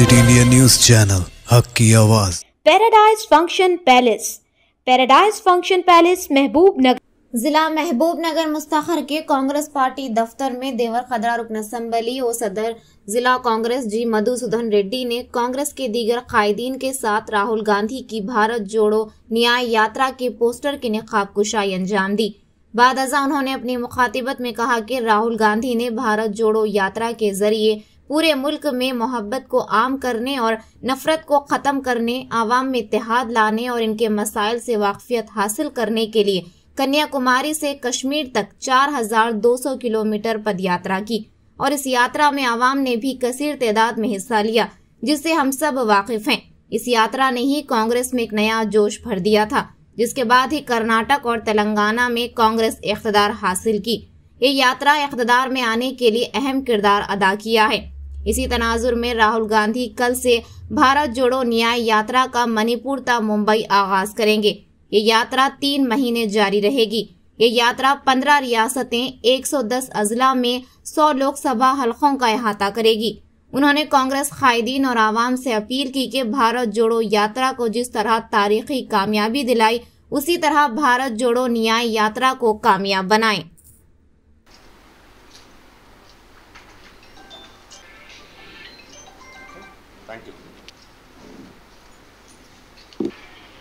India news channel हक की आवाज़। Paradise function palace. Paradise function palace महबूब नगर जिला महबूब नगर मुस्तखर के कांग्रेस पार्टी दफ्तर में देवर खदरा रुकन असम्बली और सदर जिला कांग्रेस जी मधुसूदन रेड्डी ने कांग्रेस के दीगर कायदीन के साथ राहुल गांधी की भारत जोड़ो न्याय यात्रा के पोस्टर की नकाब कुशाई अंजाम दी। बाद अज़ा उन्होंने अपनी मुखातिबत में कहा कि राहुल गांधी ने भारत जोड़ो यात्रा के जरिए पूरे मुल्क में मोहब्बत को आम करने और नफरत को ख़त्म करने, आवाम में इत्तेहाद लाने और इनके मसाइल से वाकफियत हासिल करने के लिए कन्याकुमारी से कश्मीर तक 4200 किलोमीटर पदयात्रा की और इस यात्रा में आवाम ने भी कसीर तादाद में हिस्सा लिया, जिससे हम सब वाकिफ हैं। इस यात्रा ने ही कांग्रेस में एक नया जोश भर दिया था, जिसके बाद ही कर्नाटक और तेलंगाना में कांग्रेस इख्तिदार हासिल की। ये यात्रा इख्तिदार में आने के लिए अहम किरदार अदा किया है। इसी तनाजुर में राहुल गांधी कल से भारत जोड़ो न्याय यात्रा का मणिपुर ता मुंबई आगाज करेंगे। ये यात्रा 3 महीने जारी रहेगी। ये यात्रा 15 रियासतें 110 अजला में 100 लोकसभा हलकों का अहाता करेगी। उन्होंने कांग्रेस कायदीन और आवाम से अपील की कि भारत जोड़ो यात्रा को जिस तरह तारीखी कामयाबी दिलाई, उसी तरह भारत जोड़ो न्याय यात्रा को कामयाब बनाएं।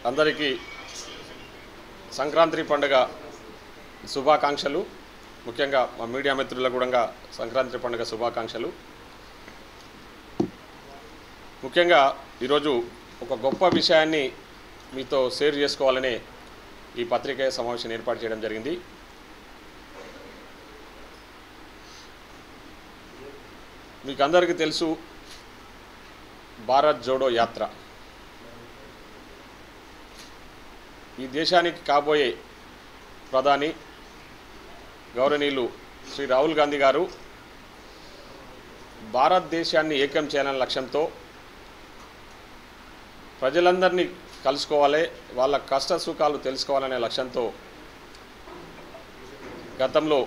అందరికీ సంక్రాంతి పండుగ శుభాకాంక్షలు। ముఖ్యంగా మా మీడియా మిత్రులకు కూడా సంక్రాంతి పండుగ శుభాకాంక్షలు। ముఖ్యంగా ఈరోజు ఒక గొప్ప విషయాన్ని మీతో షేర్ చేసుకోవాలనే ఈ పత్రికా సమావేశం ఏర్పాటు చేయడం జరిగింది। మీకు అందరికీ తెలుసు భారత్ జోడో యాత్ర ఈ దేశానికి కాబోయే ప్రధాని గౌరవనీయులు శ్రీ రాహుల్ గాంధీ గారు భారతదేశాన్ని ఏకం చేయాలనే లక్ష్యంతో ప్రజలందరినీ కలుసుకోవాలి, వాళ్ళ కష్ట సుఖాలు తెలుసుకోవాలనే లక్ష్యంతో గతంలో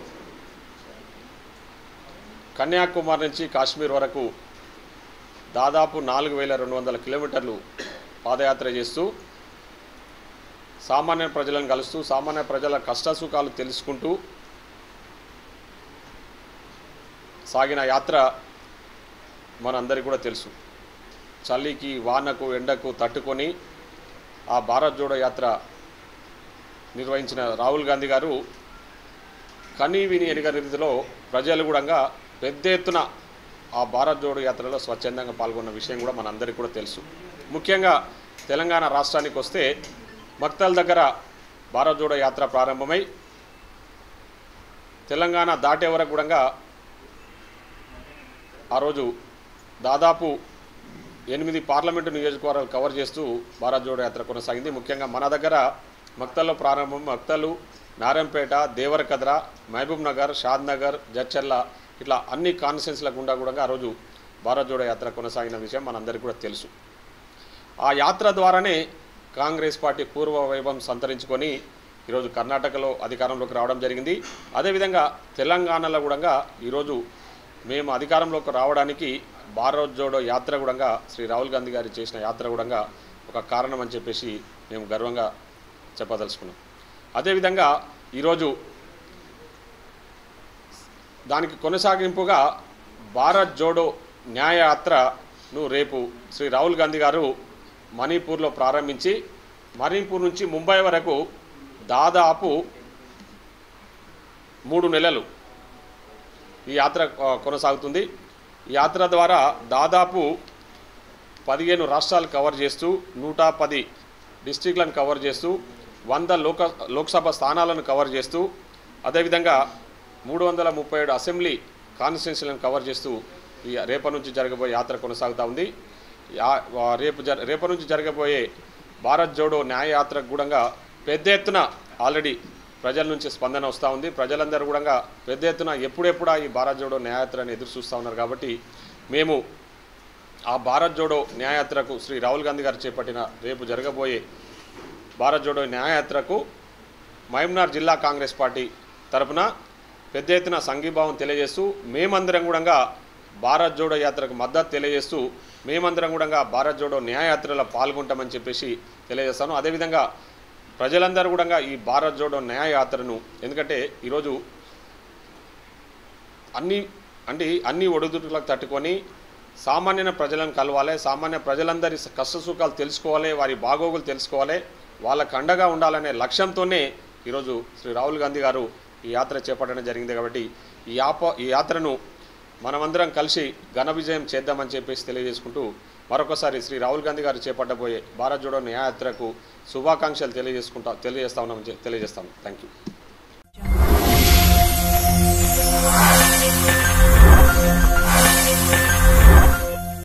కన్యాకుమారి నుంచి కాశ్మీర్ వరకు దాదాపు 4200 కిలోమీటర్లు పాదయాత్ర చేస్తూ సామాన్య ప్రజలను కలుస్తూ సామాన్య ప్రజల కష్టసుఖాలు తెలుసుకుంటూ సాగిన యాత్ర మనందరికీ కూడా తెలుసు। చలికి వానకు ఎండకు తట్టుకొని ఆ భారత్ జోడో యాత్ర నిర్వహించిన రాహుల్ గాంధీ గారు కనీ విని ఎరుగని రీతిలో ప్రజలు కూడా పెద్ద ఎత్తున ఆ భారత్ జోడో యాత్రలో స్వచ్ఛందంగా పాల్గొన్న విషయం కూడా మనందరికీ కూడా తెలుసు। ముఖ్యంగా తెలంగాణ రాష్ట్రానికి వస్తే మక్తల్ దగ్గర భారత్ జోడో యాత్ర ప్రారంభమై తెలంగాణ దాటే వరకు కూడా ఆ రోజు దాదాపు 8 పార్లమెంటు నియోజకవర్గాలు కవర్ చేస్తూ భారత్ జోడో యాత్ర కొనసాగింది। ముఖ్యంగా మన దగ్గర మక్తల్లో ప్రారంభం, మక్తలు, నారాయణపేట, దేవర్ కద్రా, మహబూబ్ నగర్, షాద్ నగర్, జడ్చర్ల ఇట్లా అన్ని కాన్స్టిట్యున్సీల గుండా కూడా ఆ రోజు భారత్ జోడో యాత్ర కొనసాగిన విషయం మనందరికీ కూడా తెలుసు। ఆ యాత్ర ద్వారానే కాంగ్రెస్ పార్టీ పూర్వ వైభవం సంతరించుకొని ఈరోజు కర్ణాటకలో అధికారంలోకి రావడం జరిగింది। అదేవిధంగా తెలంగాణలో కూడా ఈరోజు మేము అధికారంలోకి రావడానికి భారత్ జోడో యాత్ర కూడా శ్రీ రాహుల్ గాంధీ గారు చేసిన యాత్ర కూడా ఒక కారణం అని చెప్పేసి మేము గర్వంగా చెప్పదలుచుకున్నాం। అదేవిధంగా ఈరోజు దానికి కొనసాగింపుగా భారత్ జోడో న్యాయ యాత్రను రేపు శ్రీ రాహుల్ గాంధీ గారు మణిపూర్లో ప్రారంభించి మణిపూర్ నుంచి ముంబై వరకు దాదాపు 3 నెలలు ఈ యాత్ర కొనసాగుతుంది। ఈ యాత్ర ద్వారా దాదాపు 15 రాష్ట్రాలు కవర్ చేస్తూ 110 డిస్ట్రిక్ట్లను కవర్ చేస్తూ 100 లోక్సభ స్థానాలను కవర్ చేస్తూ అదేవిధంగా 337 అసెంబ్లీ కాన్స్టిట్యున్సీలను కవర్ చేస్తూ ఈ రేపటి నుంచి జరగబోయే యాత్ర కొనసాగుతూ ఉంది। రేపు నుంచి జరగబోయే భారత్ జోడో న్యాయ యాత్రకు కూడా పెద్ద ఎత్తున ఆల్రెడీ ప్రజల నుంచి స్పందన వస్తూ ఉంది। ప్రజలందరూ కూడా పెద్ద ఎత్తున ఎప్పుడెప్పుడా ఈ భారత్ జోడో న్యాయయాత్రని ఎదురు చూస్తూ ఉన్నారు। కాబట్టి మేము ఆ భారత్ జోడో న్యాయయాత్రకు శ్రీ రాహుల్ గాంధీ గారు చేపట్టిన రేపు జరగబోయే భారత్ జోడో న్యాయయాత్రకు మహబూబ్నగర్ జిల్లా కాంగ్రెస్ పార్టీ తరపున పెద్ద ఎత్తున సంఘీభావం తెలియజేస్తూ మేమందరం కూడా భారత్ జోడో యాత్రకు మద్దతు తెలియజేస్తూ మేమందరం కూడా భారత్ జోడో న్యాయయాత్రలో పాల్గొంటామని చెప్పేసి తెలియజేస్తాను. అదేవిధంగా ప్రజలందరూ కూడా ఈ భారత్ జోడో న్యాయయాత్రను, ఎందుకంటే ఈరోజు అన్ని ఒడిదుడుకులకు తట్టుకొని సామాన్య ప్రజలను కలవాలి, సామాన్య ప్రజలందరి కష్టసుఖాలు తెలుసుకోవాలి, వారి బాగోగులు తెలుసుకోవాలి, వాళ్ళకు అండగా ఉండాలనే లక్ష్యంతోనే ఈరోజు శ్రీ రాహుల్ గాంధీ గారు ఈ యాత్ర చేపట్టడం జరిగింది. కాబట్టి ఈ యాత్రను మనమందరం కలిసి ఘన విజయం చేద్దామని చెప్పేసి తెలియజేసుకుంటూ మరొకసారి శ్రీ రాహుల్ గాంధీ గారు చేపట్టబోయే భారత్ జోడో న్యాయయాత్రకు శుభాకాంక్షలు తెలియజేస్తాను. Thank you.